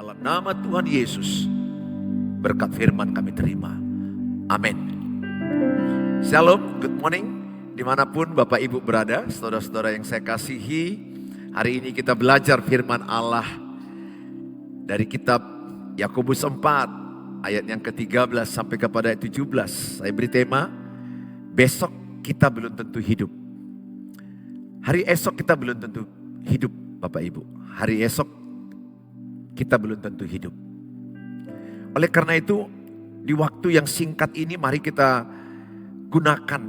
dalam nama Tuhan Yesus, berkat firman kami terima. Amin. Shalom, good morning. Dimanapun Bapak Ibu berada, saudara-saudara yang saya kasihi, hari ini kita belajar firman Allah dari kitab Yakobus 4 ayat yang ke-13 sampai kepada ayat 17. Saya beri tema, besok kita belum tentu hidup. Hari esok kita belum tentu hidup Bapak Ibu. Hari esok kita belum tentu hidup. Oleh karena itu, di waktu yang singkat ini mari kita gunakan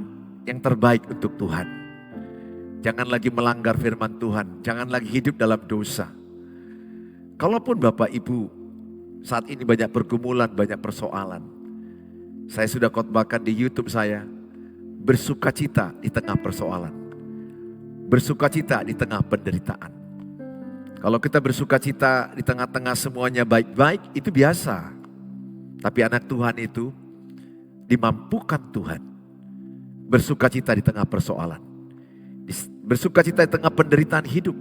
yang terbaik untuk Tuhan. Jangan lagi melanggar firman Tuhan, jangan lagi hidup dalam dosa. Kalaupun Bapak Ibu saat ini banyak pergumulan, banyak persoalan. Saya sudah khotbahkan di YouTube saya, bersukacita di tengah persoalan. Bersukacita di tengah penderitaan. Kalau kita bersukacita di tengah-tengah semuanya baik-baik, itu biasa. Tapi anak Tuhan itu dimampukan Tuhan bersukacita di tengah persoalan. Bersukacita di tengah penderitaan hidup.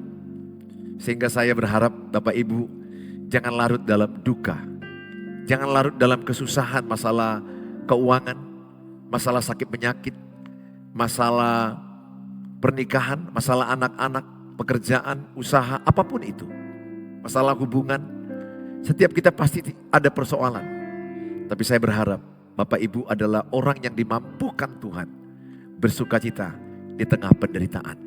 Sehingga saya berharap Bapak Ibu jangan larut dalam duka. Jangan larut dalam kesusahan, masalah keuangan, masalah sakit penyakit, masalah pernikahan, masalah anak-anak, pekerjaan, usaha, apapun itu. Masalah hubungan, setiap kita pasti ada persoalan. Tapi saya berharap Bapak Ibu adalah orang yang dimampukan Tuhan bersukacita di tengah penderitaan.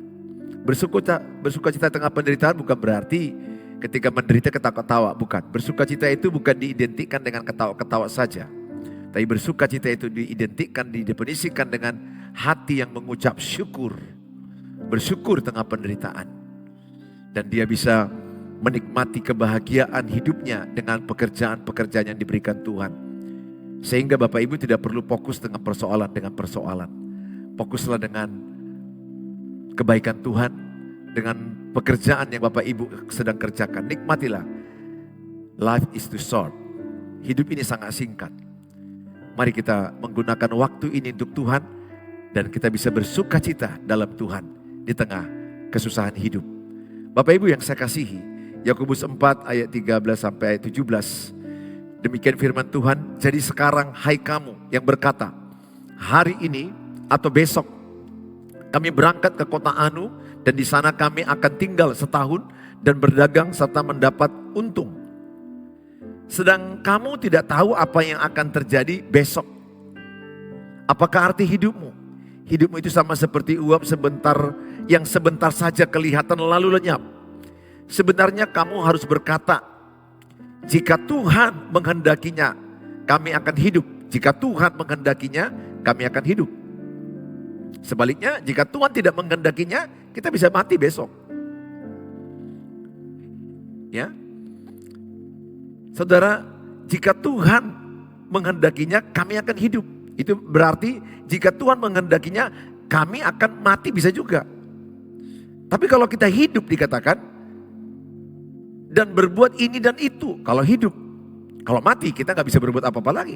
Bersukacita di tengah penderitaan bukan berarti ketika menderita ketawa-ketawa, bukan. Bersukacita itu bukan diidentikan dengan ketawa-ketawa saja. Tapi bersukacita itu diidentikan, didefinisikan dengan hati yang mengucap syukur. Bersyukur di tengah penderitaan. Dan dia bisa menikmati kebahagiaan hidupnya dengan pekerjaan-pekerjaan yang diberikan Tuhan. Sehingga Bapak Ibu tidak perlu fokus dengan persoalan. Fokuslah dengan kebaikan Tuhan, dengan pekerjaan yang Bapak Ibu sedang kerjakan. Nikmatilah. Life is too short. Hidup ini sangat singkat. Mari kita menggunakan waktu ini untuk Tuhan dan kita bisa bersukacita dalam Tuhan di tengah kesusahan hidup. Bapak Ibu yang saya kasihi, Yakobus 4 ayat 13 sampai ayat 17. Demikian firman Tuhan, jadi sekarang hai kamu yang berkata, hari ini atau besok kami berangkat ke kota Anu dan di sana kami akan tinggal setahun dan berdagang serta mendapat untung. Sedang kamu tidak tahu apa yang akan terjadi besok. Apakah arti hidupmu? Hidupmu itu sama seperti uap yang sebentar saja kelihatan lalu lenyap. Sebenarnya kamu harus berkata, jika Tuhan menghendakinya, kami akan hidup. Jika Tuhan menghendakinya, kami akan hidup. Sebaliknya, jika Tuhan tidak menghendakinya, kita bisa mati besok. Ya, saudara, jika Tuhan menghendakinya, kami akan hidup. Itu berarti jika Tuhan menghendakinya, kami akan mati bisa juga. Tapi kalau kita hidup dikatakan, dan berbuat ini dan itu. Kalau hidup, kalau mati kita gak bisa berbuat apa-apa lagi.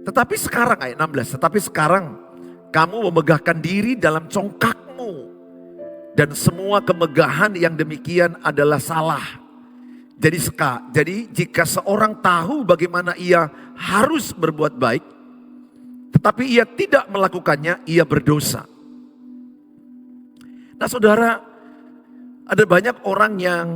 Tetapi sekarang ayat 16, tetapi sekarang kamu memegahkan diri dalam congkakmu. Dan semua kemegahan yang demikian adalah salah. Jadi jika seorang tahu bagaimana ia harus berbuat baik, tetapi ia tidak melakukannya, ia berdosa. Nah saudara, ada banyak orang yang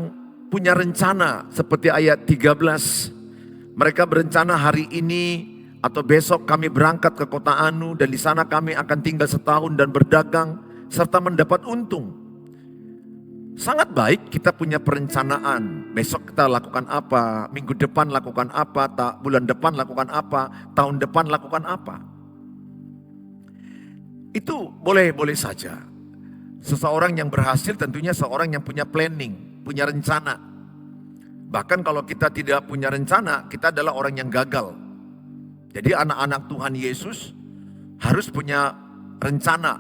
punya rencana seperti ayat 13. Mereka berencana hari ini atau besok kami berangkat ke kota Anu dan di sana kami akan tinggal setahun dan berdagang serta mendapat untung. Sangat baik kita punya perencanaan. Besok kita lakukan apa, minggu depan lakukan apa, bulan depan lakukan apa, tahun depan lakukan apa. Itu boleh-boleh saja. Seseorang yang berhasil tentunya seorang yang punya planning, punya rencana. Bahkan kalau kita tidak punya rencana, kita adalah orang yang gagal. Jadi anak-anak Tuhan Yesus harus punya rencana,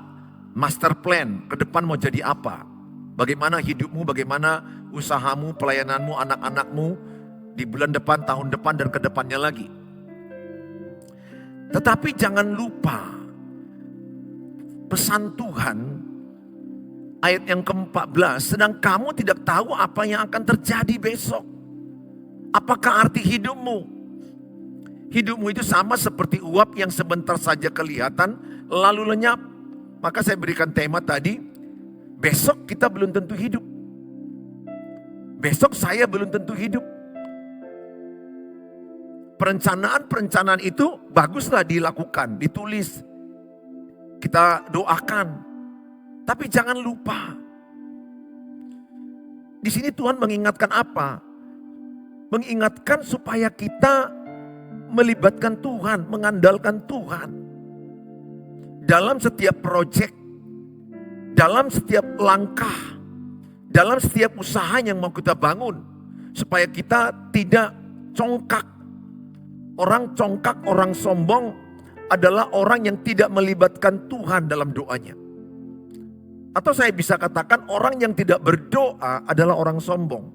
master plan, ke depan mau jadi apa. Bagaimana hidupmu, bagaimana usahamu, pelayananmu, anak-anakmu di bulan depan, tahun depan, dan ke depannya lagi. Tetapi jangan lupa pesan Tuhan Ayat yang ke-14, sedang kamu tidak tahu apa yang akan terjadi besok. Apakah arti hidupmu? Hidupmu itu sama seperti uap yang sebentar saja kelihatan lalu lenyap. Maka saya berikan tema tadi, besok kita belum tentu hidup. Besok saya belum tentu hidup. Perencanaan-perencanaan itu baguslah dilakukan, ditulis. Kita doakan. Tapi jangan lupa. Di sini Tuhan mengingatkan apa? Mengingatkan supaya kita melibatkan Tuhan, mengandalkan Tuhan. Dalam setiap proyek, dalam setiap langkah, dalam setiap usaha yang mau kita bangun. Supaya kita tidak congkak. Orang congkak, orang sombong adalah orang yang tidak melibatkan Tuhan dalam doanya. Atau saya bisa katakan orang yang tidak berdoa adalah orang sombong.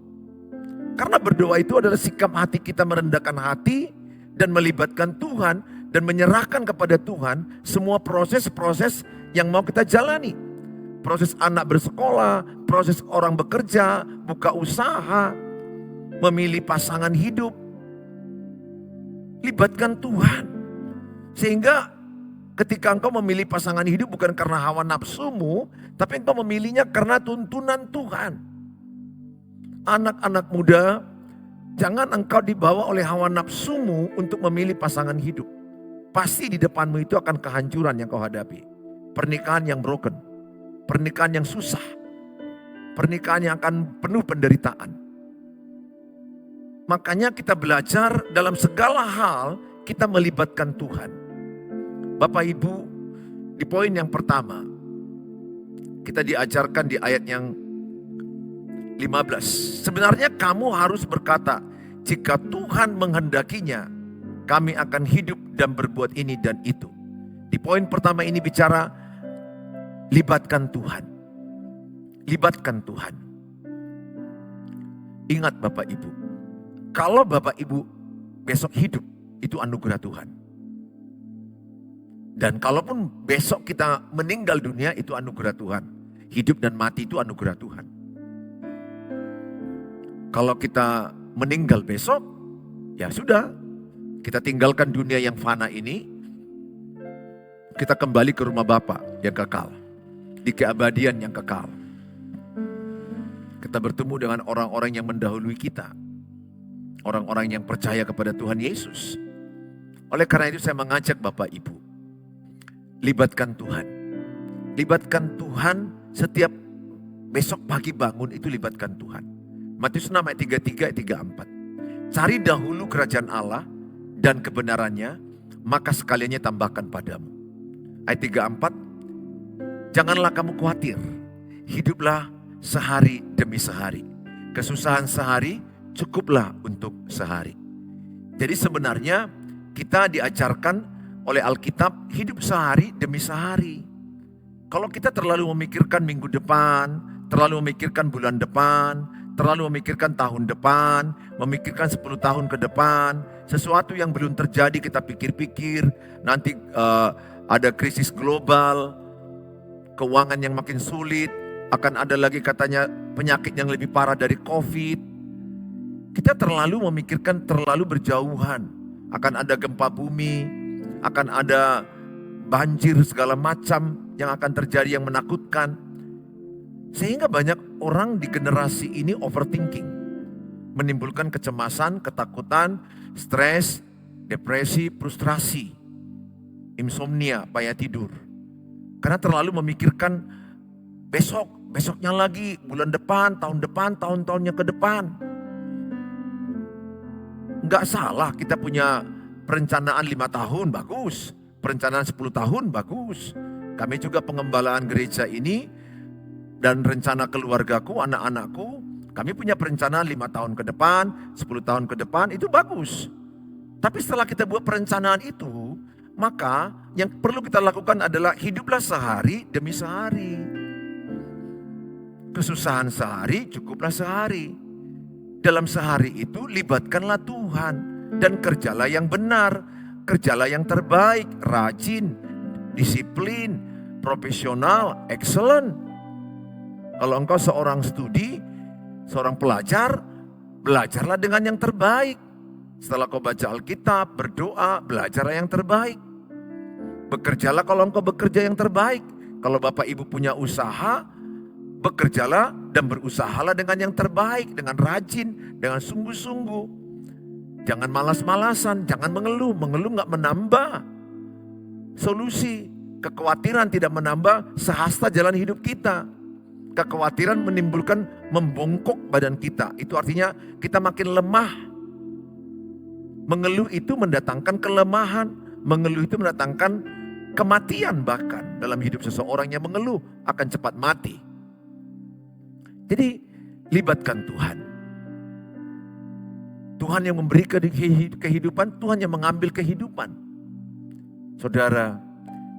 Karena berdoa itu adalah sikap hati kita merendahkan hati dan melibatkan Tuhan dan menyerahkan kepada Tuhan semua proses-proses yang mau kita jalani. Proses anak bersekolah, proses orang bekerja, buka usaha, memilih pasangan hidup. Libatkan Tuhan. Sehingga ketika engkau memilih pasangan hidup bukan karena hawa nafsumu, tapi engkau memilihnya karena tuntunan Tuhan. Anak-anak muda, jangan engkau dibawa oleh hawa nafsumu untuk memilih pasangan hidup. Pasti di depanmu itu akan kehancuran yang kau hadapi. Pernikahan yang broken, pernikahan yang susah, pernikahan yang akan penuh penderitaan. Makanya kita belajar dalam segala hal kita melibatkan Tuhan. Bapak Ibu, di poin yang pertama, kita diajarkan di ayat yang 15. Sebenarnya kamu harus berkata, jika Tuhan menghendakinya, kami akan hidup dan berbuat ini dan itu. Di poin pertama ini bicara, libatkan Tuhan. Libatkan Tuhan. Ingat Bapak Ibu, kalau Bapak Ibu besok hidup, itu anugerah Tuhan. Dan kalaupun besok kita meninggal dunia, itu anugerah Tuhan. Hidup dan mati itu anugerah Tuhan. Kalau kita meninggal besok, ya sudah. Kita tinggalkan dunia yang fana ini. Kita kembali ke rumah Bapa yang kekal. Di keabadian yang kekal. Kita bertemu dengan orang-orang yang mendahului kita. Orang-orang yang percaya kepada Tuhan Yesus. Oleh karena itu saya mengajak Bapak Ibu. Libatkan Tuhan. Libatkan Tuhan setiap besok pagi bangun itu libatkan Tuhan. Matius 6 ayat 33 ayat 34. Cari dahulu kerajaan Allah dan kebenarannya, maka sekaliannya tambahkan padamu. Ayat 34. Janganlah kamu khawatir. Hiduplah sehari demi sehari. Kesusahan sehari cukuplah untuk sehari. Jadi sebenarnya kita diajarkan oleh Alkitab hidup sehari demi sehari. Kalau kita terlalu memikirkan minggu depan, terlalu memikirkan bulan depan, terlalu memikirkan tahun depan, memikirkan 10 tahun ke depan, sesuatu yang belum terjadi kita pikir-pikir, nanti ada krisis global, keuangan yang makin sulit, akan ada lagi katanya penyakit yang lebih parah dari COVID. Kita terlalu memikirkan terlalu berjauhan, akan ada gempa bumi, akan ada banjir segala macam yang akan terjadi yang menakutkan. Sehingga banyak orang di generasi ini overthinking. Menimbulkan kecemasan, ketakutan, stres, depresi, frustrasi, insomnia, payah tidur. Karena terlalu memikirkan besok, besoknya lagi, bulan depan, tahun-tahunnya ke depan. Enggak salah kita punya perencanaan 5 tahun, bagus. Perencanaan 10 tahun, bagus. Kami juga pengembalaan gereja ini dan rencana keluargaku, anak-anakku, kami punya perencanaan 5 tahun ke depan, 10 tahun ke depan, itu bagus. Tapi setelah kita buat perencanaan itu, maka yang perlu kita lakukan adalah hiduplah sehari demi sehari. Kesusahan sehari, cukuplah sehari. Dalam sehari itu libatkanlah Tuhan dan kerjalah yang benar, kerjalah yang terbaik, rajin, disiplin, profesional, excellent. Kalau engkau seorang studi, seorang pelajar, belajarlah dengan yang terbaik. Setelah kau baca Alkitab, berdoa, belajarlah yang terbaik. Bekerjalah kalau engkau bekerja yang terbaik. Kalau Bapak Ibu punya usaha, bekerjalah dan berusahalah dengan yang terbaik, dengan rajin, dengan sungguh-sungguh. Jangan malas-malasan, jangan mengeluh. Mengeluh gak menambah solusi. Kekhawatiran tidak menambah sehasta jalan hidup kita. Kekhawatiran menimbulkan membongkok badan kita. Itu artinya kita makin lemah. Mengeluh itu mendatangkan kelemahan. Mengeluh itu mendatangkan kematian bahkan. Dalam hidup seseorang yang mengeluh akan cepat mati. Jadi libatkan Tuhan. Tuhan yang memberi kehidupan, Tuhan yang mengambil kehidupan. Saudara,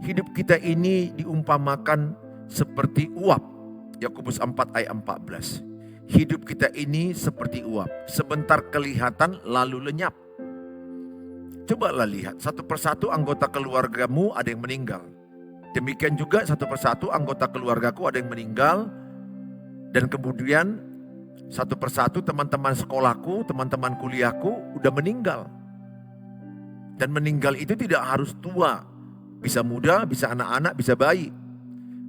hidup kita ini diumpamakan seperti uap. Yakobus 4 ayat 14. Hidup kita ini seperti uap. Sebentar kelihatan lalu lenyap. Cobalah lihat, satu persatu anggota keluargamu ada yang meninggal. Demikian juga satu persatu anggota keluargaku ada yang meninggal. Dan kemudian satu persatu teman-teman sekolahku, teman-teman kuliahku udah meninggal. Dan meninggal itu tidak harus tua. Bisa muda, bisa anak-anak, bisa bayi.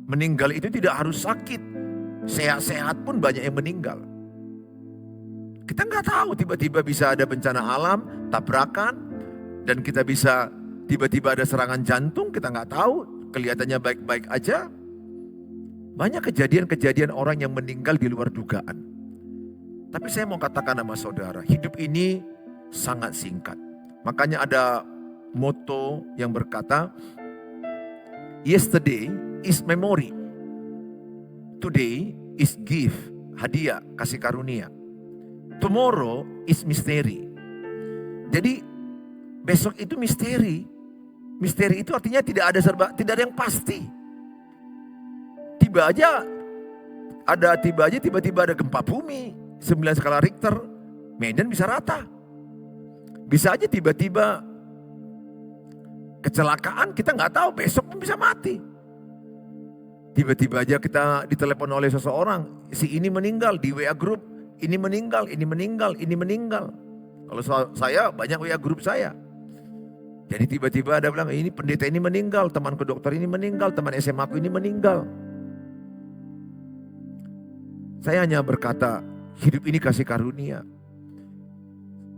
Meninggal itu tidak harus sakit. Sehat-sehat pun banyak yang meninggal. Kita nggak tahu, tiba-tiba bisa ada bencana alam, tabrakan, dan kita bisa tiba-tiba ada serangan jantung, kita nggak tahu, kelihatannya baik-baik aja. Banyak kejadian-kejadian orang yang meninggal di luar dugaan. Tapi saya mau katakan sama saudara, hidup ini sangat singkat. Makanya ada motto yang berkata, yesterday is memory. Today is gift, hadiah, kasih karunia. Tomorrow is mystery. Jadi besok itu misteri. Misteri itu artinya tidak ada yang pasti. Tiba-tiba ada gempa bumi 9 skala Richter, Medan bisa rata. Bisa aja tiba-tiba kecelakaan, kita nggak tahu, besok pun bisa mati. Tiba-tiba aja kita ditelepon oleh seseorang, si ini meninggal di WA group, ini meninggal. Kalau saya banyak WA group saya. Jadi tiba-tiba ada bilang, ini pendeta ini meninggal, temanku dokter ini meninggal, teman SMA aku ini meninggal. Saya hanya berkata, hidup ini kasih karunia.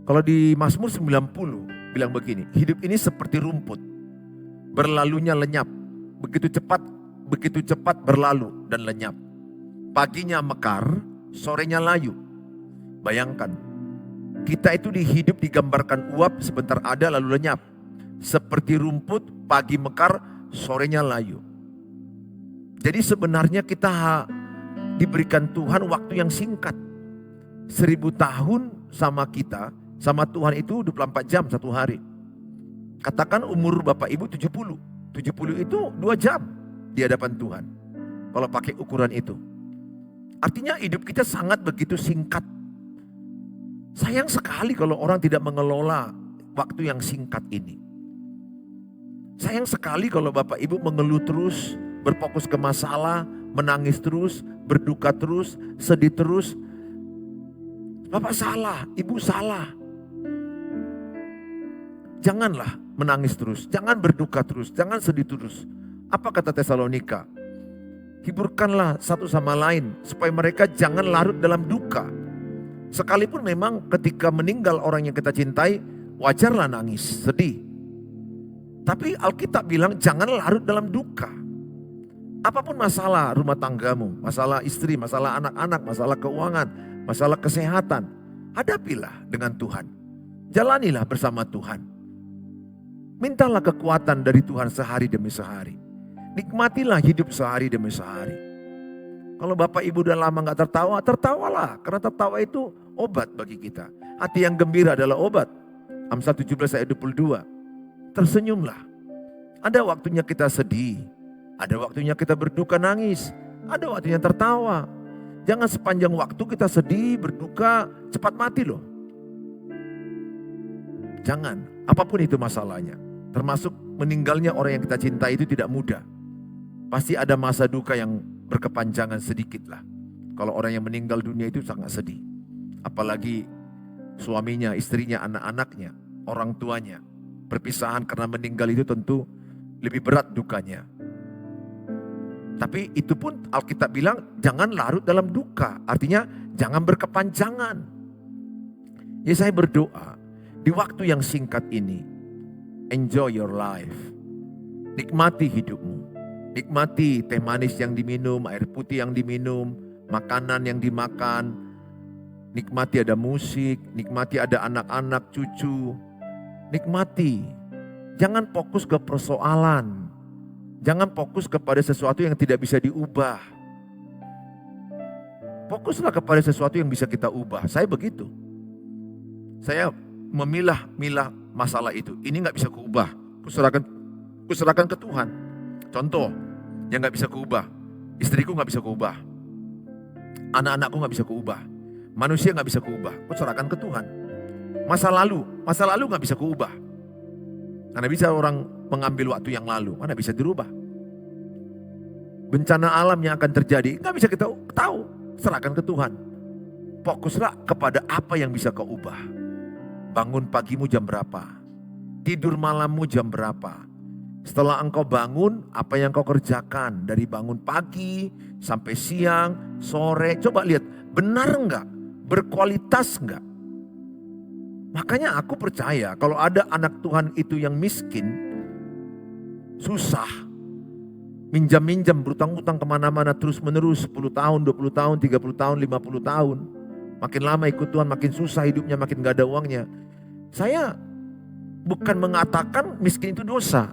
Kalau di Mazmur 90 bilang begini, hidup ini seperti rumput, berlalunya lenyap, begitu cepat berlalu dan lenyap. Paginya mekar, sorenya layu. Bayangkan, kita itu hidup digambarkan uap, sebentar ada lalu lenyap. Seperti rumput, pagi mekar, sorenya layu. Jadi sebenarnya kita diberikan Tuhan waktu yang singkat. 1000 tahun sama kita, sama Tuhan itu 24 jam satu hari. Katakan umur Bapak Ibu 70. 70 itu 2 jam di hadapan Tuhan. Kalau pakai ukuran itu. Artinya hidup kita sangat begitu singkat. Sayang sekali kalau orang tidak mengelola waktu yang singkat ini. Sayang sekali kalau Bapak Ibu mengeluh terus, berfokus ke masalah, menangis terus, berduka terus, sedih terus. Bapak salah, Ibu salah. Janganlah menangis terus, jangan berduka terus, jangan sedih terus. Apa kata Tesalonika? Hiburkanlah satu sama lain supaya mereka jangan larut dalam duka. Sekalipun memang ketika meninggal orang yang kita cintai, wajarlah nangis, sedih. Tapi Alkitab bilang jangan larut dalam duka. Apapun masalah rumah tanggamu, masalah istri, masalah anak-anak, masalah keuangan, masalah kesehatan, hadapilah dengan Tuhan. Jalanilah bersama Tuhan. Mintalah kekuatan dari Tuhan sehari demi sehari. Nikmatilah hidup sehari demi sehari. Kalau Bapak Ibu udah lama gak tertawa, tertawalah. Karena tertawa itu obat bagi kita. Hati yang gembira adalah obat. Amsal 17 ayat 22. Tersenyumlah. Ada waktunya kita sedih. Ada waktunya kita berduka nangis. Ada waktunya tertawa. Jangan sepanjang waktu kita sedih, berduka, cepat mati loh. Jangan, apapun itu masalahnya. Termasuk meninggalnya orang yang kita cintai itu tidak mudah. Pasti ada masa duka yang berkepanjangan sedikit lah. kalau orang yang meninggal dunia itu sangat sedih. Apalagi suaminya, istrinya, anak-anaknya, orang tuanya. Perpisahan karena meninggal itu tentu lebih berat dukanya. Tapi itu pun Alkitab bilang jangan larut dalam duka. Artinya jangan berkepanjangan. Ya saya berdoa di waktu yang singkat ini, enjoy your life. Nikmati hidupmu. Nikmati teh manis yang diminum, air putih yang diminum, makanan yang dimakan. Nikmati ada musik, nikmati ada anak-anak, cucu. Nikmati. Jangan fokus ke persoalan. Jangan fokus kepada sesuatu yang tidak bisa diubah. Fokuslah kepada sesuatu yang bisa kita ubah. Saya begitu. Saya memilah masalah itu. Ini gak bisa kuubah. Kuserahkan ke Tuhan. Contoh, yang gak bisa kuubah. Istriku gak bisa kuubah. Anak-anakku gak bisa kuubah. Manusia gak bisa kuubah. Kuserahkan ke Tuhan. Masa lalu gak bisa kuubah. Karena bisa orang mengambil waktu yang lalu, mana bisa dirubah. Bencana alam yang akan terjadi, gak bisa kita tahu. Serahkan ke Tuhan. Fokuslah kepada apa yang bisa kau ubah. Bangun pagimu jam berapa? Tidur malammu jam berapa? Setelah engkau bangun, apa yang kau kerjakan? Dari bangun pagi sampai siang, sore. Coba lihat, benar enggak? Berkualitas enggak? Makanya aku percaya kalau ada anak Tuhan itu yang miskin, susah, minjam-minjam, berutang-utang kemana-mana terus menerus 10 tahun, 20 tahun, 30 tahun, 50 tahun. Makin lama ikut Tuhan makin susah hidupnya, makin gak ada uangnya. Saya bukan mengatakan miskin itu dosa.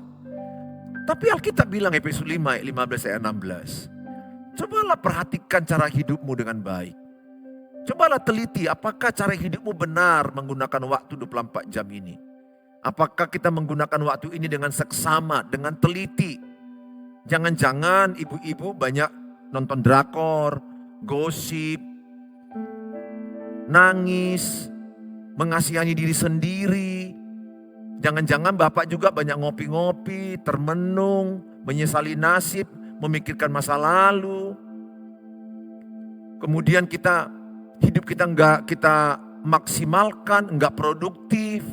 Tapi Alkitab bilang Efesus 5 ayat 15 ayat 16. Cobalah perhatikan cara hidupmu dengan baik. Cobalah teliti apakah cara hidupmu benar menggunakan waktu 24 jam ini. Apakah kita menggunakan waktu ini dengan seksama, dengan teliti. Jangan-jangan ibu-ibu banyak nonton drakor, gosip, nangis, mengasihani diri sendiri. Jangan-jangan bapak juga banyak ngopi-ngopi, termenung, menyesali nasib, memikirkan masa lalu. Kemudian hidup kita enggak kita maksimalkan, enggak produktif.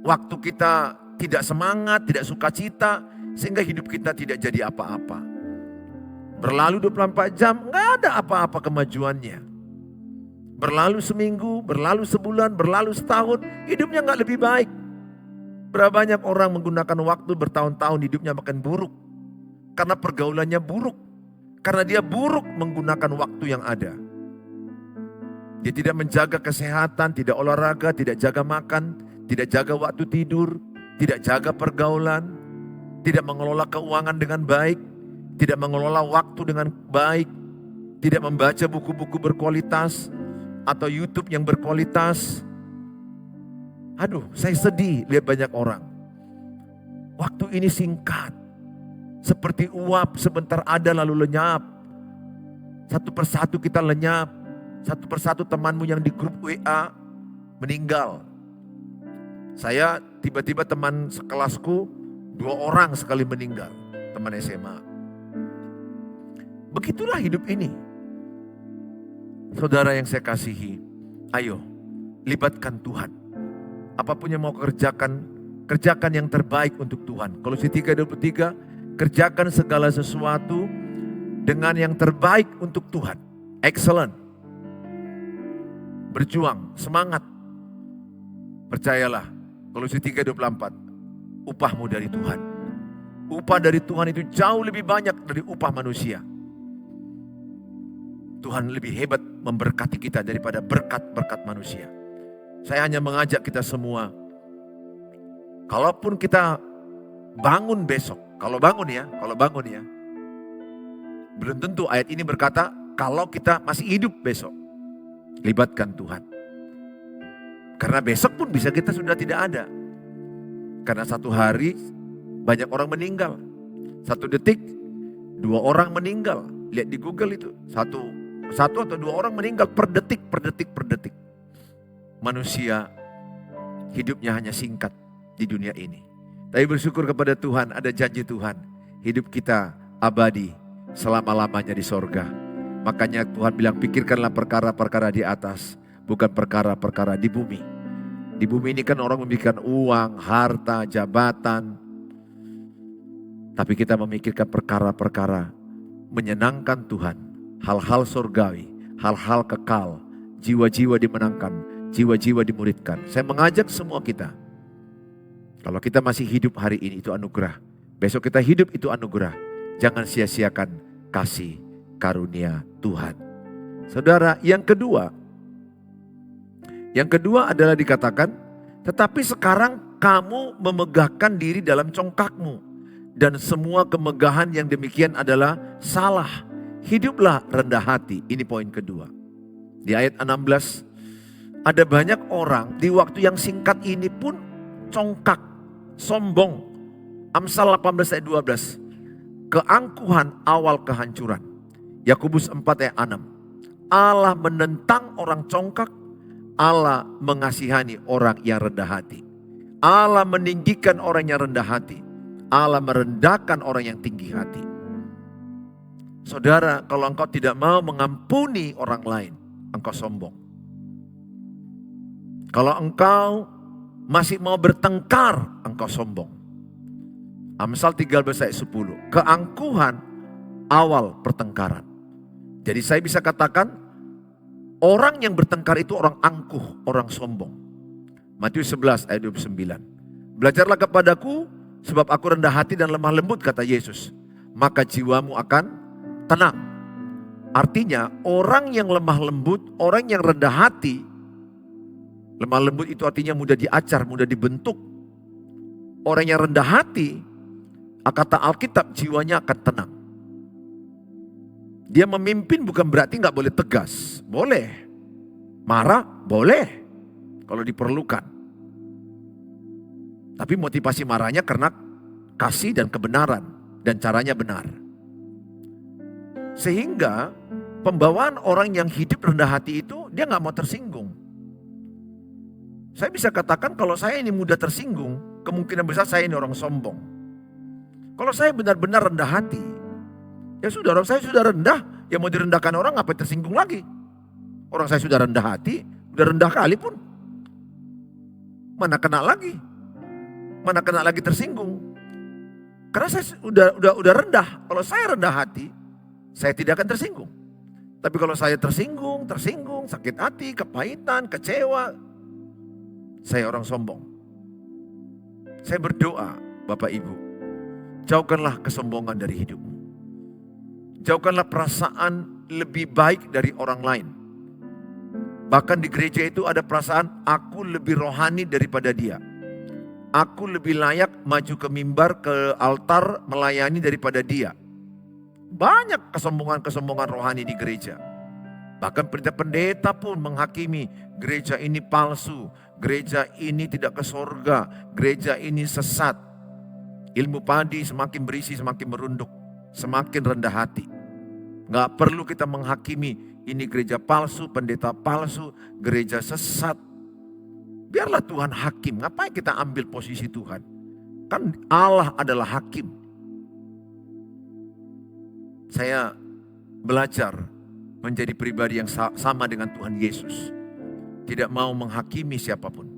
Waktu kita tidak semangat, tidak sukacita, sehingga hidup kita tidak jadi apa-apa. Berlalu 24 jam, enggak ada apa-apa kemajuannya. Berlalu seminggu, berlalu sebulan, berlalu setahun, hidupnya enggak lebih baik. Berapa banyak orang menggunakan waktu bertahun-tahun hidupnya makin buruk. Karena pergaulannya buruk. Karena dia buruk menggunakan waktu yang ada. Dia tidak menjaga kesehatan, tidak olahraga, tidak jaga makan, tidak jaga waktu tidur, tidak jaga pergaulan, tidak mengelola keuangan dengan baik, tidak mengelola waktu dengan baik, tidak membaca buku-buku berkualitas atau YouTube yang berkualitas. Aduh, saya sedih lihat banyak orang. Waktu ini singkat, seperti uap sebentar ada lalu lenyap. Satu persatu kita lenyap. Satu persatu temanmu yang di grup WA meninggal. Saya tiba-tiba teman sekelasku 2 orang sekali meninggal. Teman SMA. Begitulah hidup ini. Saudara yang saya kasihi, ayo libatkan Tuhan. Apapun yang mau kerjakan, kerjakan yang terbaik untuk Tuhan. Kolose 3:23, kerjakan segala sesuatu dengan yang terbaik untuk Tuhan. Excellent. Berjuang, semangat. Percayalah, Kolose 3:24, upahmu dari Tuhan. Upah dari Tuhan itu jauh lebih banyak dari upah manusia. Tuhan lebih hebat memberkati kita daripada berkat-berkat manusia. Saya hanya mengajak kita semua, kalaupun kita bangun besok, kalau bangun ya, belum tentu ayat ini berkata kalau kita masih hidup besok. Libatkan Tuhan. Karena besok pun bisa kita sudah tidak ada. Karena satu hari banyak orang meninggal. 1 detik 2 orang meninggal. Lihat di Google itu. Satu atau 2 orang meninggal per detik. Manusia hidupnya hanya singkat di dunia ini. Tapi bersyukur kepada Tuhan, ada janji Tuhan. Hidup kita abadi selama-lamanya di sorga. Makanya Tuhan bilang pikirkanlah perkara-perkara di atas, bukan perkara-perkara di bumi. Di bumi ini kan orang memikirkan uang, harta, jabatan. Tapi kita memikirkan perkara-perkara menyenangkan Tuhan. Hal-hal surgawi, hal-hal kekal, jiwa-jiwa dimenangkan, jiwa-jiwa dimuridkan. Saya mengajak semua kita, kalau kita masih hidup hari ini itu anugerah. Besok kita hidup itu anugerah. Jangan sia-siakan kasih karunia Tuhan. Saudara, yang kedua adalah dikatakan, tetapi sekarang kamu memegahkan diri dalam congkakmu. Dan semua kemegahan yang demikian adalah salah. Hiduplah rendah hati. Ini poin kedua. Di ayat 16, ada banyak orang di waktu yang singkat ini pun congkak, sombong. Amsal 18 ayat 12. Keangkuhan awal kehancuran. Yakobus 4 ayat 6. Allah menentang orang congkak, Allah mengasihani orang yang rendah hati. Allah meninggikan orang yang rendah hati. Allah merendahkan orang yang tinggi hati. Saudara, kalau engkau tidak mau mengampuni orang lain, engkau sombong. Kalau engkau masih mau bertengkar, engkau sombong. Amsal 13 ayat 10. Keangkuhan awal pertengkaran. Jadi saya bisa katakan, orang yang bertengkar itu orang angkuh, orang sombong. Matius 11 ayat 29. Belajarlah kepadaku, sebab aku rendah hati dan lemah lembut, kata Yesus. Maka jiwamu akan tenang. Artinya orang yang lemah lembut, orang yang rendah hati. Lemah lembut itu artinya mudah diacar, mudah dibentuk. Orang yang rendah hati, kata Alkitab, jiwanya akan tenang. Dia memimpin bukan berarti gak boleh tegas. Boleh. Marah? Boleh. Kalau diperlukan. Tapi motivasi marahnya karena kasih dan kebenaran. Dan caranya benar. Sehingga pembawaan orang yang hidup rendah hati itu, dia gak mau tersinggung. Saya bisa katakan kalau saya ini mudah tersinggung, kemungkinan besar saya ini orang sombong. Kalau saya benar-benar rendah hati, ya sudah, orang saya sudah rendah, yang mau direndahkan orang ngapain tersinggung lagi? Orang saya sudah rendah hati, udah rendah kali pun. Mana kena lagi? Mana kena lagi tersinggung? Karena saya udah rendah. Kalau saya rendah hati, saya tidak akan tersinggung. Tapi kalau saya tersinggung, sakit hati, kepahitan, kecewa, saya orang sombong. Saya berdoa, Bapak Ibu, jauhkanlah kesombongan dari hidupmu. Jauhkanlah perasaan lebih baik dari orang lain. Bahkan di gereja itu ada perasaan aku lebih rohani daripada dia. Aku lebih layak maju ke mimbar, ke altar melayani daripada dia. Banyak kesombongan-kesombongan rohani di gereja. Bahkan pendeta pun menghakimi gereja ini palsu. Gereja ini tidak ke sorga. Gereja ini sesat. Ilmu padi semakin berisi semakin merunduk. Semakin rendah hati. Gak perlu kita menghakimi ini gereja palsu, pendeta palsu, gereja sesat. Biarlah Tuhan hakim. Ngapain kita ambil posisi Tuhan? Kan Allah adalah hakim. Saya belajar menjadi pribadi yang sama dengan Tuhan Yesus. Tidak mau menghakimi siapapun.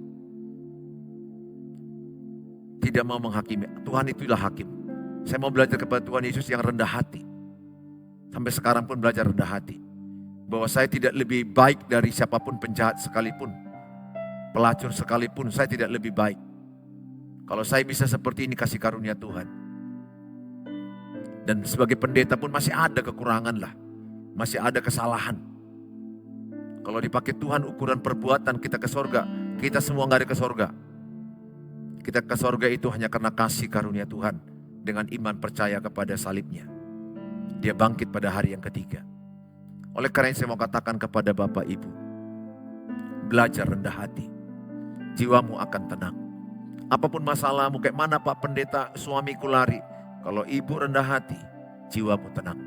Tidak mau menghakimi. Tuhan itulah hakim. Saya mau belajar kepada Tuhan Yesus yang rendah hati. Sampai sekarang pun belajar rendah hati. Bahwa saya tidak lebih baik dari siapapun, penjahat sekalipun. Pelacur sekalipun, saya tidak lebih baik. Kalau saya bisa seperti ini, kasih karunia Tuhan. Dan sebagai pendeta pun masih ada kekurangan lah. Masih ada kesalahan. Kalau dipakai Tuhan ukuran perbuatan kita ke sorga, kita semua gak ada ke sorga. Kita ke sorga itu hanya karena kasih karunia Tuhan. Dengan iman percaya kepada salibnya. Dia bangkit pada hari yang ketiga. Oleh karena itu saya mau katakan kepada Bapak Ibu. Belajar rendah hati. Jiwamu akan tenang. Apapun masalahmu, kayak mana Pak Pendeta suamiku lari. Kalau ibu rendah hati, jiwamu tenang.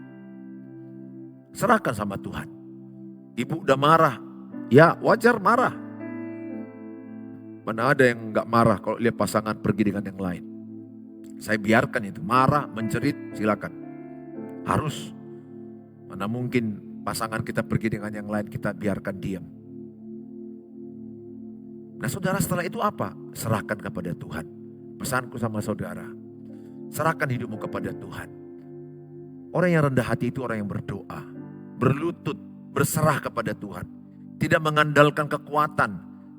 Serahkan sama Tuhan. Ibu udah marah. Ya wajar marah. Mana ada yang gak marah kalau lihat pasangan pergi dengan yang lain. Saya biarkan itu. Marah, menjerit, silakan. Harus. Mana mungkin pasangan kita pergi dengan yang lain, kita biarkan diam. Nah saudara, setelah itu apa? Serahkan kepada Tuhan. Pesanku sama saudara, serahkan hidupmu kepada Tuhan. Orang yang rendah hati itu orang yang berdoa, berlutut, berserah kepada Tuhan. Tidak mengandalkan kekuatan,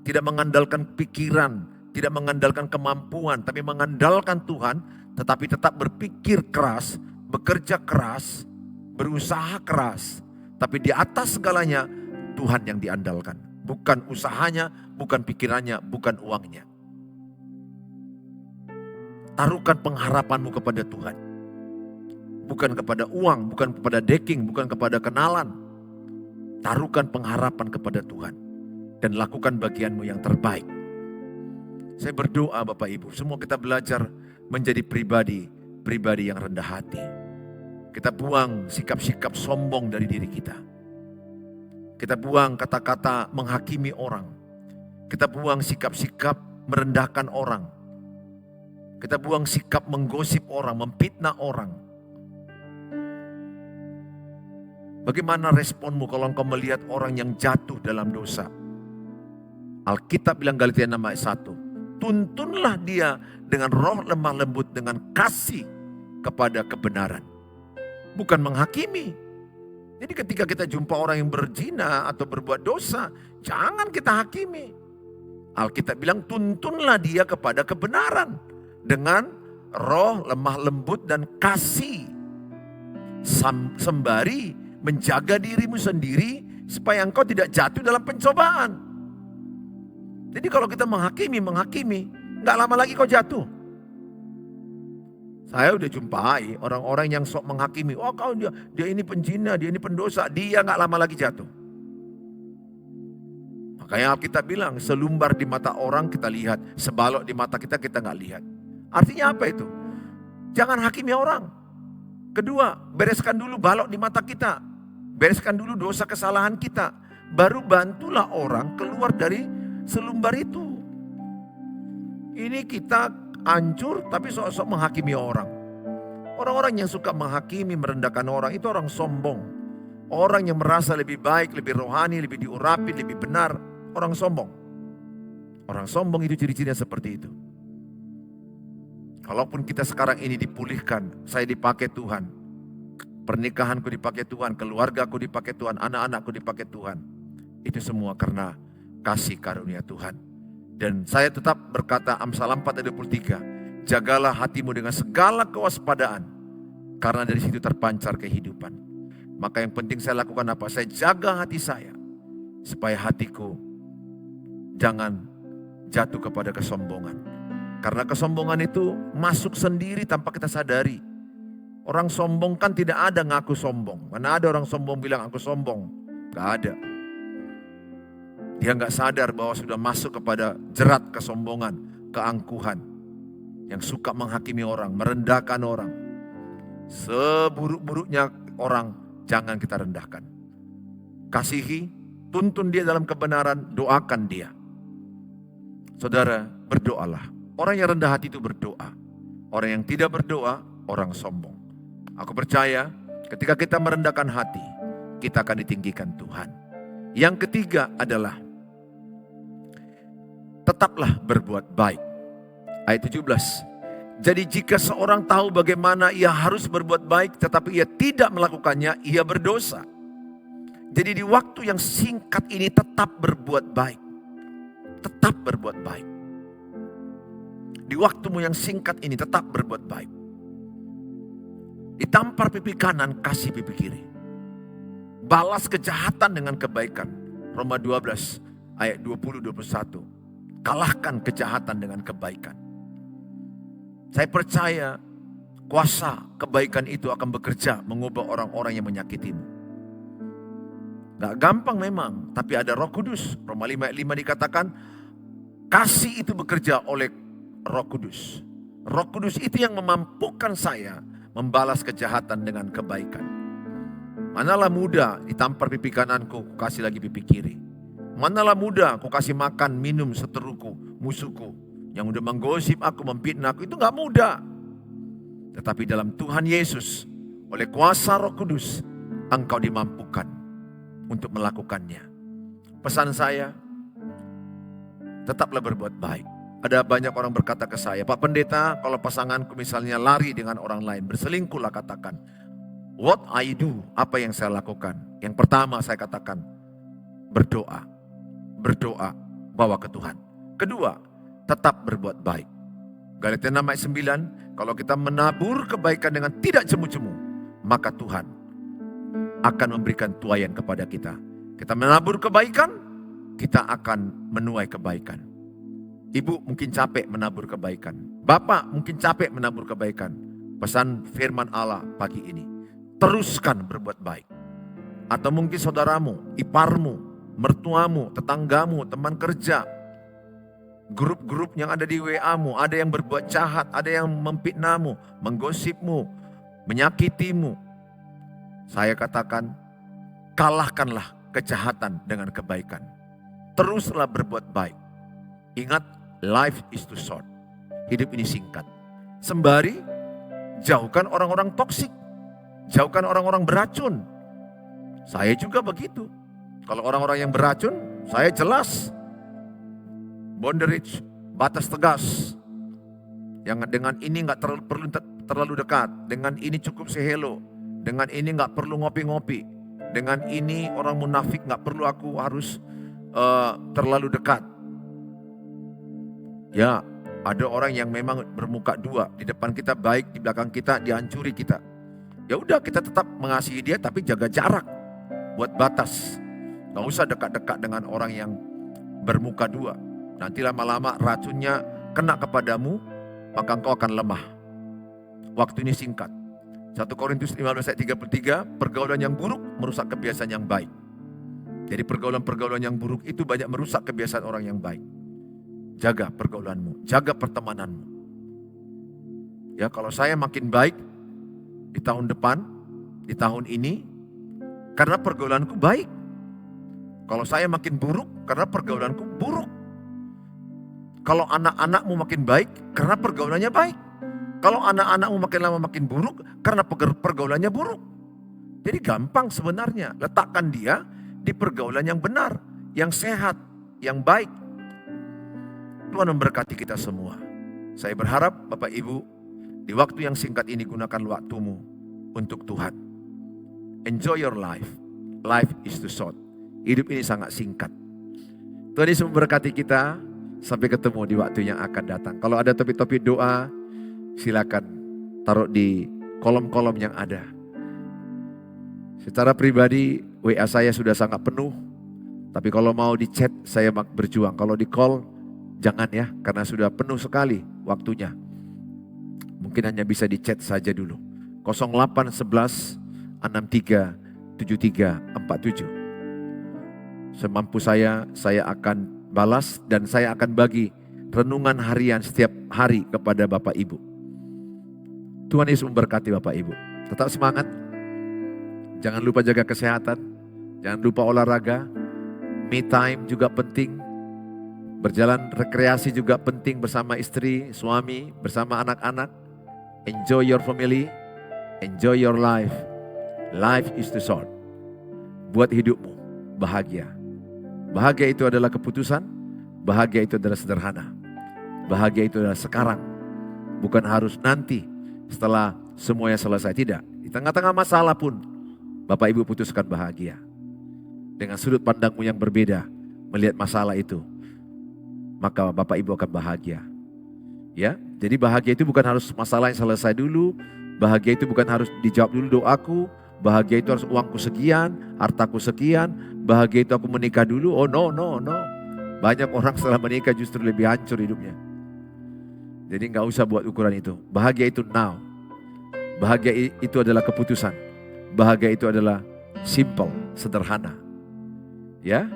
tidak mengandalkan pikiran, tidak mengandalkan kemampuan, tapi mengandalkan Tuhan, tetapi tetap berpikir keras, bekerja keras, berusaha keras. Tapi di atas segalanya, Tuhan yang diandalkan. Bukan usahanya, bukan pikirannya, bukan uangnya. Taruhkan pengharapanmu kepada Tuhan. Bukan kepada uang, bukan kepada deking, bukan kepada kenalan. Taruhkan pengharapan kepada Tuhan. Dan lakukan bagianmu yang terbaik. Saya berdoa Bapak Ibu, semua kita belajar menjadi pribadi yang rendah hati. Kita buang sikap-sikap sombong dari diri kita. Kita buang kata-kata menghakimi orang. Kita buang sikap-sikap merendahkan orang. Kita buang sikap menggosip orang, memfitnah orang. Bagaimana responmu kalau engkau melihat orang yang jatuh dalam dosa? Alkitab bilang Galatia 6 ayat 1. Tuntunlah dia dengan roh lemah lembut, dengan kasih kepada kebenaran. Bukan menghakimi. Jadi ketika kita jumpa orang yang berzina atau berbuat dosa, jangan kita hakimi. Alkitab bilang tuntunlah dia kepada kebenaran. Dengan roh lemah lembut dan kasih. Sembari menjaga dirimu sendiri supaya engkau tidak jatuh dalam pencobaan. Jadi kalau kita menghakimi, nggak lama lagi kau jatuh. Saya udah jumpai orang-orang yang sok menghakimi. Oh kau dia ini penjina, dia ini pendosa, dia nggak lama lagi jatuh. Makanya kita bilang selumbar di mata orang kita lihat, sebalok di mata kita nggak lihat. Artinya apa itu? Jangan hakimi orang. Kedua, bereskan dulu balok di mata kita. Bereskan dulu dosa kesalahan kita. Baru bantulah orang keluar dari selumbar itu. Ini kita hancur tapi sok-sok menghakimi orang. Orang-orang yang suka menghakimi, merendahkan orang itu orang sombong. Orang yang merasa lebih baik, lebih rohani, lebih diurapi, lebih benar. Orang sombong. Orang sombong itu ciri-cirinya seperti itu. Kalaupun kita sekarang ini dipulihkan, saya dipakai Tuhan. Pernikahanku dipakai Tuhan, keluargaku dipakai Tuhan, anak-anakku dipakai Tuhan. Itu semua karena kasih karunia Tuhan. Dan saya tetap berkata Amsal 4 ayat 23. Jagalah hatimu dengan segala kewaspadaan. Karena dari situ terpancar kehidupan. Maka yang penting saya lakukan apa? Saya jaga hati saya. Supaya hatiku jangan jatuh kepada kesombongan. Karena kesombongan itu masuk sendiri tanpa kita sadari. Orang sombong kan tidak ada ngaku sombong. Mana ada orang sombong bilang aku sombong? Gak ada. Dia gak sadar bahwa sudah masuk kepada jerat kesombongan, keangkuhan. Yang suka menghakimi orang, merendahkan orang. Seburuk-buruknya orang, jangan kita rendahkan. Kasihi, tuntun dia dalam kebenaran, doakan dia. Saudara, berdoalah. Orang yang rendah hati itu berdoa. Orang yang tidak berdoa, orang sombong. Aku percaya ketika kita merendahkan hati, kita akan ditinggikan Tuhan. Yang ketiga adalah tetaplah berbuat baik. Ayat 17. Jadi jika seorang tahu bagaimana ia harus berbuat baik tetapi ia tidak melakukannya, ia berdosa. Jadi di waktu yang singkat ini tetap berbuat baik. Tetap berbuat baik. Di waktumu yang singkat ini tetap berbuat baik. Ditampar pipi kanan, kasih pipi kiri. Balas kejahatan dengan kebaikan. Roma 12 ayat 20-21. Kalahkan kejahatan dengan kebaikan. Saya percaya kuasa kebaikan itu akan bekerja mengubah orang-orang yang menyakitimu. Gak gampang memang, tapi ada Roh Kudus. Roma 5 ayat 5 dikatakan, kasih itu bekerja oleh Roh Kudus. Roh Kudus itu yang memampukan saya membalas kejahatan dengan kebaikan. Manalah muda ditampar pipi kananku, ku kasih lagi pipi kiri. Manalah muda ku kasih makan, minum seteruku, musuhku. Yang udah menggosip aku, memfitnah aku, itu gak mudah. Tetapi dalam Tuhan Yesus, oleh kuasa Roh Kudus, engkau dimampukan. untuk melakukannya. Pesan saya, tetaplah berbuat baik. Ada banyak orang berkata ke saya, Pak Pendeta, kalau pasanganku misalnya lari dengan orang lain, berselingkuhlah katakan. What I do, apa yang saya lakukan? Yang pertama saya katakan, berdoa. Berdoa, bawa ke Tuhan. Kedua, tetap berbuat baik. Galatia 6 ayat 9, kalau kita menabur kebaikan dengan tidak cemu-cemu, maka Tuhan akan memberikan tuaian kepada kita. Kita menabur kebaikan, kita akan menuai kebaikan. Ibu mungkin capek menabur kebaikan. Bapak mungkin capek menabur kebaikan. Pesan firman Allah pagi ini, teruskan berbuat baik. Atau mungkin saudaramu, iparmu, mertuamu, tetanggamu, teman kerja, grup-grup yang ada di WA-mu, ada yang berbuat jahat, ada yang memfitnahmu, menggosipmu, menyakitimu. Saya katakan, kalahkanlah kejahatan dengan kebaikan. Teruslah berbuat baik. Ingat, life is too short. Hidup ini singkat. Sembari jauhkan orang-orang toksik. Jauhkan orang-orang beracun. Saya juga begitu. Kalau orang-orang yang beracun, saya jelas. Boundaries, batas tegas. Yang dengan ini nggak terlalu dekat. Dengan ini cukup say hello. Dengan ini nggak perlu ngopi-ngopi. Dengan ini orang munafik nggak perlu aku harus terlalu dekat. Ya, ada orang yang memang bermuka dua. Di depan kita baik, di belakang kita dihancuri kita. Ya udah, kita tetap mengasihi dia tapi jaga jarak. Buat batas. Gak usah dekat-dekat dengan orang yang bermuka dua. Nanti lama-lama racunnya kena kepadamu, maka engkau akan lemah. Waktu ini singkat. 1 Korintus 15 ayat 33, pergaulan yang buruk merusak kebiasaan yang baik. Jadi pergaulan-pergaulan yang buruk itu banyak merusak kebiasaan orang yang baik. Jaga pergaulanmu, jaga pertemananmu. Ya, kalau saya makin baik di tahun depan, di tahun ini, karena pergaulanku baik. Kalau saya makin buruk, karena pergaulanku buruk. Kalau anak-anakmu makin baik, karena pergaulannya baik. Kalau anak-anakmu makin lama makin buruk, karena pergaulannya buruk. Jadi gampang sebenarnya, letakkan dia di pergaulan yang benar, yang sehat, yang baik. Tuhan memberkati kita semua. Saya berharap Bapak Ibu, di waktu yang singkat ini gunakan waktumu untuk Tuhan. Enjoy your life. Life is too short. Hidup ini sangat singkat. Tuhan Yesus memberkati kita. Sampai ketemu di waktu yang akan datang. Kalau ada topik-topik doa, silakan taruh di kolom-kolom yang ada. Secara pribadi, WA saya sudah sangat penuh. Tapi kalau mau di chat, saya berjuang. Kalau di call, jangan ya, karena sudah penuh sekali waktunya. Mungkin hanya bisa di chat saja dulu. 0811 63 73 47. Semampu saya akan balas dan saya akan bagi renungan harian setiap hari kepada Bapak Ibu. Tuhan Yesus memberkati Bapak Ibu. Tetap semangat. Jangan lupa jaga kesehatan. Jangan lupa olahraga. Me time juga penting. Berjalan rekreasi juga penting bersama istri, suami, bersama anak-anak. Enjoy your family. Enjoy your life. Life is too short. Buat hidupmu bahagia. Bahagia itu adalah keputusan. Bahagia itu adalah sederhana. Bahagia itu adalah sekarang. Bukan harus nanti setelah semuanya selesai. Tidak. Di tengah-tengah masalah pun Bapak Ibu putuskan bahagia. Dengan sudut pandangmu yang berbeda melihat masalah itu, maka Bapak Ibu akan bahagia. Ya, jadi bahagia itu bukan harus masalah yang selesai dulu. Bahagia itu bukan harus dijawab dulu doaku. Bahagia itu harus uangku sekian, hartaku sekian. Bahagia itu aku menikah dulu. Oh no. Banyak orang setelah menikah justru lebih hancur hidupnya. Jadi gak usah buat ukuran itu. Bahagia itu now. Bahagia itu adalah keputusan. Bahagia itu adalah simple, sederhana. Ya,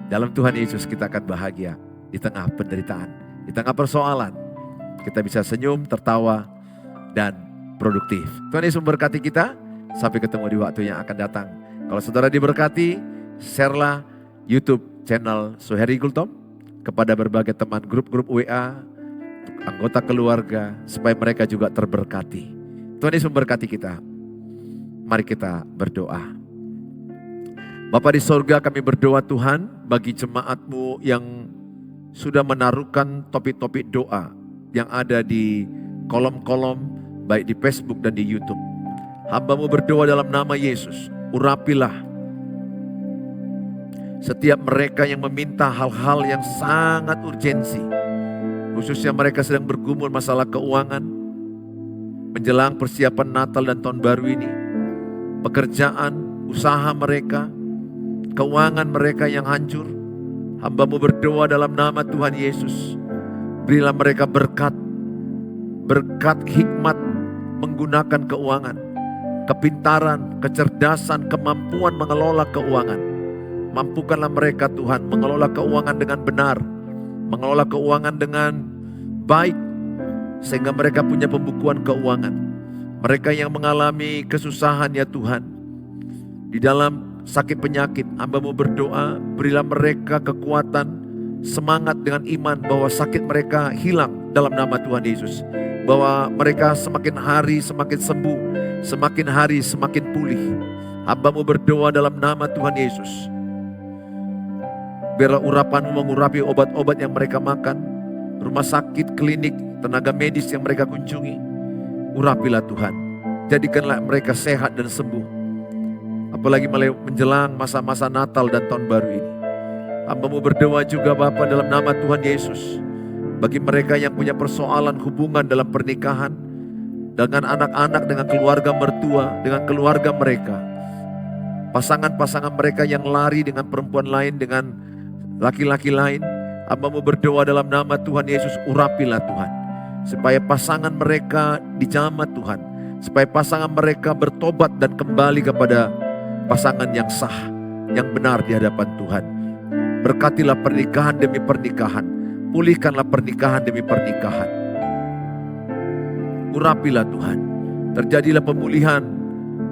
dalam Tuhan Yesus kita akan bahagia di tengah penderitaan, di tengah persoalan. Kita bisa senyum, tertawa, dan produktif. Tuhan Yesus memberkati kita. Sampai ketemu di waktu yang akan datang. Kalau saudara diberkati, share-lah YouTube channel Suheri Gultom kepada berbagai teman grup-grup WA, anggota keluarga, supaya mereka juga terberkati. Tuhan Yesus memberkati kita. Mari kita berdoa. Bapa di sorga, kami berdoa Tuhan bagi jemaat-Mu yang sudah menaruhkan topik-topik doa yang ada di kolom-kolom baik di Facebook dan di YouTube. Hamba-Mu berdoa dalam nama Yesus, urapilah setiap mereka yang meminta hal-hal yang sangat urgensi. Khususnya mereka sedang bergumul masalah keuangan, menjelang persiapan Natal dan Tahun Baru ini. Pekerjaan, usaha mereka, keuangan mereka yang hancur. Hamba-Mu berdoa dalam nama Tuhan Yesus. Berilah mereka berkat hikmat menggunakan keuangan, kepintaran, kecerdasan, kemampuan mengelola keuangan. Mampukanlah mereka Tuhan mengelola keuangan dengan benar, mengelola keuangan dengan baik, sehingga mereka punya pembukuan keuangan. Mereka yang mengalami kesusahan ya Tuhan, di dalam sakit penyakit, Hamba-Mu berdoa, berilah mereka kekuatan, semangat dengan iman bahwa sakit mereka hilang dalam nama Tuhan Yesus. Bahwa mereka semakin hari semakin sembuh, semakin hari semakin pulih. Hamba-Mu berdoa dalam nama Tuhan Yesus. Biarlah urapan-Mu mengurapi obat-obat yang mereka makan, rumah sakit, klinik, tenaga medis yang mereka kunjungi. Urapilah Tuhan, jadikanlah mereka sehat dan sembuh. Apalagi menjelang masa-masa Natal dan Tahun Baru ini. Hamba-Mu berdoa juga Bapa dalam nama Tuhan Yesus. Bagi mereka yang punya persoalan hubungan dalam pernikahan, dengan anak-anak, dengan keluarga mertua, dengan keluarga mereka. Pasangan-pasangan mereka yang lari dengan perempuan lain, dengan laki-laki lain. Hamba-Mu berdoa dalam nama Tuhan Yesus, urapilah Tuhan. Supaya pasangan mereka dijamah Tuhan. Supaya pasangan mereka bertobat dan kembali kepada pasangan yang sah, yang benar di hadapan Tuhan. Berkatilah pernikahan demi pernikahan. Pulihkanlah pernikahan demi pernikahan. Urapilah Tuhan. Terjadilah pemulihan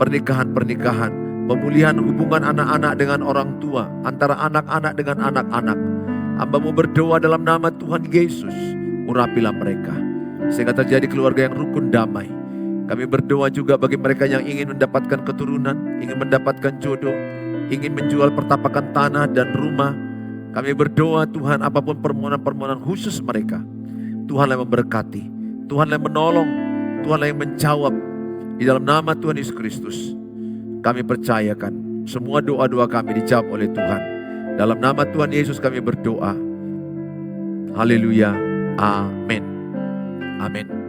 pernikahan-pernikahan. Pemulihan hubungan anak-anak dengan orang tua. Antara anak-anak dengan anak-anak. Hamba-Mu berdoa dalam nama Tuhan Yesus. Urapilah mereka. Sehingga terjadi keluarga yang rukun damai. Kami berdoa juga bagi mereka yang ingin mendapatkan keturunan. Ingin mendapatkan jodoh. Ingin menjual pertapakan tanah dan rumah. Kami berdoa Tuhan, apapun permohonan-permohonan khusus mereka, Tuhanlah yang memberkati, Tuhanlah yang menolong, Tuhanlah yang menjawab. Di dalam nama Tuhan Yesus Kristus, kami percayakan semua doa-doa kami dijawab oleh Tuhan. Dalam nama Tuhan Yesus kami berdoa. Haleluya. Amin. Amin.